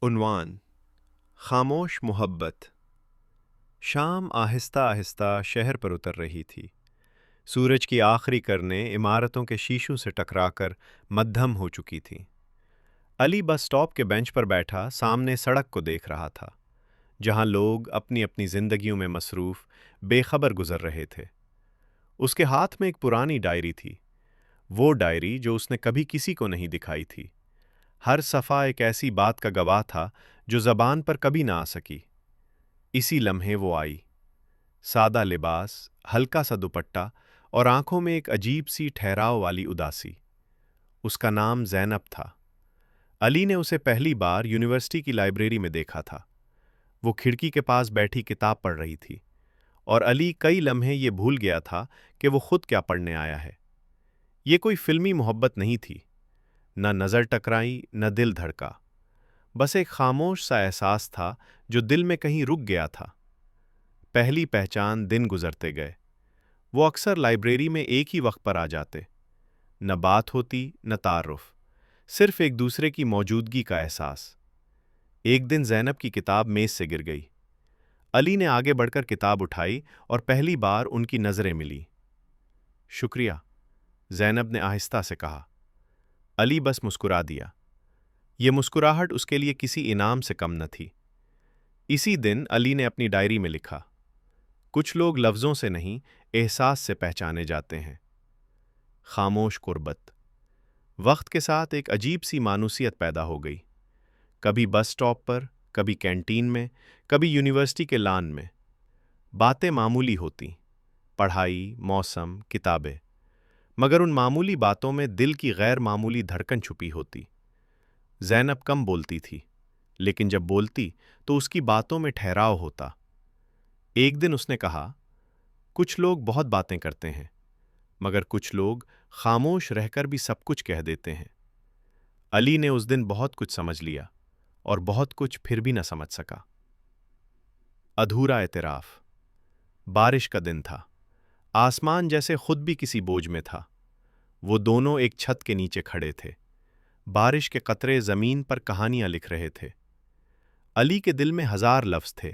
عنوان: خاموش محبت۔ شام آہستہ آہستہ شہر پر اتر رہی تھی۔ سورج کی آخری کرنیں عمارتوں کے شیشوں سے ٹکرا کر مدھم ہو چکی تھیں۔ علی بس اسٹاپ کے بینچ پر بیٹھا سامنے سڑک کو دیکھ رہا تھا، جہاں لوگ اپنی اپنی زندگیوں میں مصروف بے خبر گزر رہے تھے۔ اس کے ہاتھ میں ایک پرانی ڈائری تھی، وہ ڈائری جو اس نے کبھی کسی کو نہیں دکھائی تھی۔ ہر صفحہ ایک ایسی بات کا گواہ تھا جو زبان پر کبھی نہ آ سکی۔ اسی لمحے وہ آئی، سادہ لباس، ہلکا سا دوپٹہ اور آنکھوں میں ایک عجیب سی ٹھہراؤ والی اداسی۔ اس کا نام زینب تھا۔ علی نے اسے پہلی بار یونیورسٹی کی لائبریری میں دیکھا تھا۔ وہ کھڑکی کے پاس بیٹھی کتاب پڑھ رہی تھی، اور علی کئی لمحے یہ بھول گیا تھا کہ وہ خود کیا پڑھنے آیا ہے۔ یہ کوئی فلمی محبت نہیں تھی، نہ نظر ٹکرائی نہ دل دھڑکا، بس ایک خاموش سا احساس تھا جو دل میں کہیں رک گیا تھا۔ پہلی پہچان دن گزرتے گئے۔ وہ اکثر لائبریری میں ایک ہی وقت پر آ جاتے، نہ بات ہوتی نہ تعارف، صرف ایک دوسرے کی موجودگی کا احساس۔ ایک دن زینب کی کتاب میز سے گر گئی۔ علی نے آگے بڑھ کر کتاب اٹھائی اور پہلی بار ان کی نظریں ملی۔ شکریہ، زینب نے آہستہ سے کہا۔ علی بس مسکرا دیا۔ یہ مسکراہٹ اس کے لیے کسی انعام سے کم نہ تھی۔ اسی دن علی نے اپنی ڈائری میں لکھا، کچھ لوگ لفظوں سے نہیں، احساس سے پہچانے جاتے ہیں۔ خاموش قربت۔ وقت کے ساتھ ایک عجیب سی مانوسیت پیدا ہو گئی، کبھی بس اسٹاپ پر، کبھی کینٹین میں، کبھی یونیورسٹی کے لان میں۔ باتیں معمولی ہوتی، پڑھائی، موسم، کتابیں، مگر ان معمولی باتوں میں دل کی غیر معمولی دھڑکن چھپی ہوتی۔ زینب کم بولتی تھی، لیکن جب بولتی تو اس کی باتوں میں ٹھہراؤ ہوتا۔ ایک دن اس نے کہا، کچھ لوگ بہت باتیں کرتے ہیں، مگر کچھ لوگ خاموش رہ کر بھی سب کچھ کہہ دیتے ہیں۔ علی نے اس دن بہت کچھ سمجھ لیا، اور بہت کچھ پھر بھی نہ سمجھ سکا۔ ادھورا اعتراف۔ بارش کا دن تھا، آسمان جیسے خود بھی کسی بوجھ میں تھا۔ وہ دونوں ایک چھت کے نیچے کھڑے تھے، بارش کے قطرے زمین پر کہانیاں لکھ رہے تھے۔ علی کے دل میں ہزار لفظ تھے،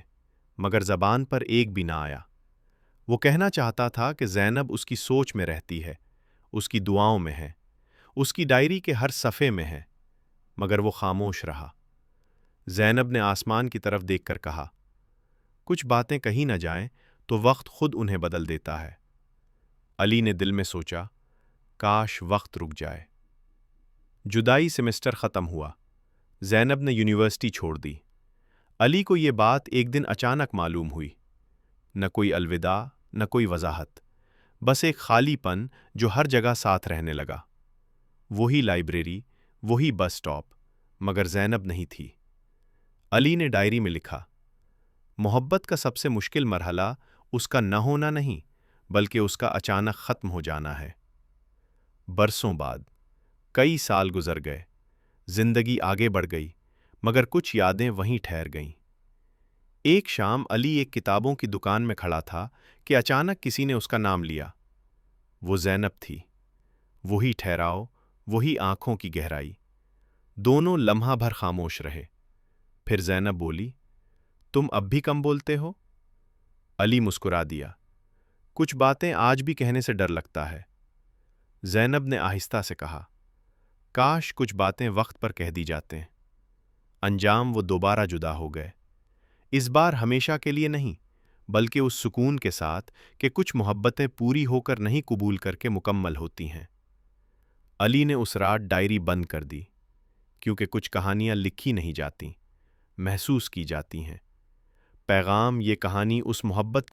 مگر زبان پر ایک بھی نہ آیا۔ وہ کہنا چاہتا تھا کہ زینب اس کی سوچ میں رہتی ہے، اس کی دعاؤں میں ہے، اس کی ڈائری کے ہر صفحے میں ہے، مگر وہ خاموش رہا۔ زینب نے آسمان کی طرف دیکھ کر کہا، کچھ باتیں کہی نہ جائیں تو وقت خود انہیں بدل دیتا ہے۔ علی نے دل میں سوچا، کاش وقت رک جائے۔ جدائی سیمسٹر ختم ہوا، زینب نے یونیورسٹی چھوڑ دی۔ علی کو یہ بات ایک دن اچانک معلوم ہوئی۔ نہ کوئی الوداع، نہ کوئی وضاحت، بس ایک خالی پن جو ہر جگہ ساتھ رہنے لگا۔ وہی لائبریری، وہی بس اسٹاپ، مگر زینب نہیں تھی۔ علی نے ڈائری میں لکھا، محبت کا سب سے مشکل مرحلہ اس کا نہ ہونا نہیں، بلکہ اس کا اچانک ختم ہو جانا ہے۔ برسوں بعد، کئی سال گزر گئے، زندگی آگے بڑھ گئی، مگر کچھ یادیں وہیں ٹھہر گئیں۔ ایک شام علی ایک کتابوں کی دکان میں کھڑا تھا کہ اچانک کسی نے اس کا نام لیا۔ وہ زینب تھی، وہی ٹھہراؤ، وہی آنکھوں کی گہرائی۔ دونوں لمحہ بھر خاموش رہے، پھر زینب بولی، تم اب بھی کم بولتے ہو؟ علی مسکرا دیا، کچھ باتیں آج بھی کہنے سے ڈر لگتا ہے۔ زینب نے آہستہ سے کہا، کاش کچھ باتیں وقت پر کہہ دی جاتے ہیں۔ انجام وہ دوبارہ جدا ہو گئے، اس بار ہمیشہ کے لیے نہیں، بلکہ اس سکون کے ساتھ کہ کچھ محبتیں پوری ہو کر نہیں قبول کر کے مکمل ہوتی ہیں۔ علی نے اس رات ڈائری بند کر دی، کیونکہ کچھ کہانیاں لکھی نہیں جاتیں، محسوس کی جاتی ہیں۔ پیغام یہ کہانی اس محبت